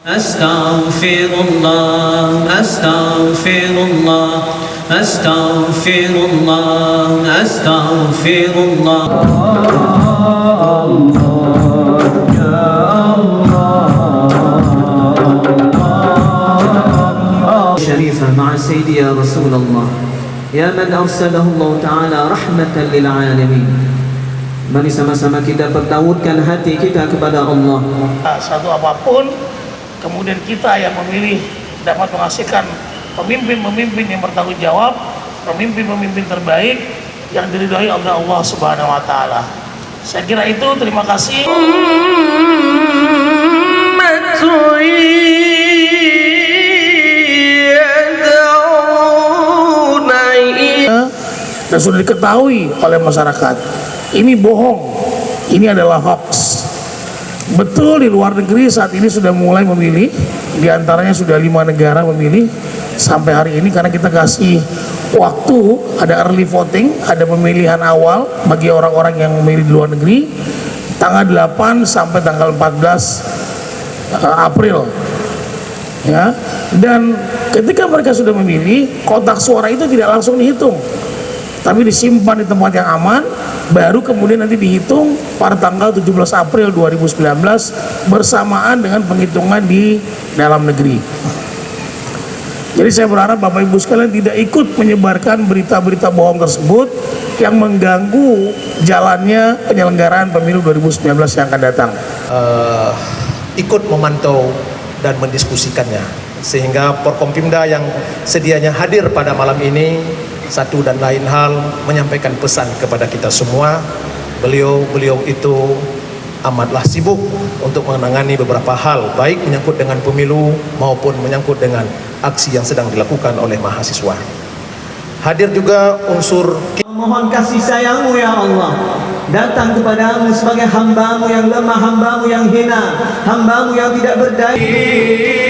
Astaghfirullah, astaghfirullah, astaghfirullah, astaghfirullah. شريفة مع سيدي يا رسول الله يا من أرسله الله تعالى رحمة للعالمين. Mari sama-sama kita pertautkan hati kita kepada Allah. Satu apapun, kemudian kita yang memilih dapat menghasilkan pemimpin-pemimpin yang bertanggung jawab, pemimpin-pemimpin terbaik yang diridhai oleh Allah Subhanahu wa taala. Saya kira itu, terima kasih. Dan sudah diketahui oleh masyarakat, ini bohong, ini adalah hoax. Betul, di luar negeri saat ini sudah mulai memilih, diantaranya sudah 5 negara memilih sampai hari ini, karena kita kasih waktu, ada early voting, ada pemilihan awal bagi orang-orang yang memilih di luar negeri, tanggal 8 sampai tanggal 14 April. Ya, dan ketika mereka sudah memilih, kotak suara itu tidak langsung dihitung, tapi disimpan di tempat yang aman, baru kemudian nanti dihitung pada tanggal 17 April 2019 bersamaan dengan penghitungan di dalam negeri. Jadi saya berharap Bapak Ibu sekalian tidak ikut menyebarkan berita-berita bohong tersebut yang mengganggu jalannya penyelenggaraan pemilu 2019 yang akan datang. Ikut memantau dan mendiskusikannya, sehingga Porkompimda yang sedianya hadir pada malam ini, satu dan lain hal menyampaikan pesan kepada kita semua. Beliau itu amatlah sibuk untuk menangani beberapa hal, baik menyangkut dengan pemilu maupun menyangkut dengan aksi yang sedang dilakukan oleh mahasiswa. Hadir juga unsur, mohon kasih sayang-Mu ya Allah datang kepadamu sebagai hamba-Mu yang lemah, hamba-Mu yang hina, hamba-Mu yang tidak berdaya.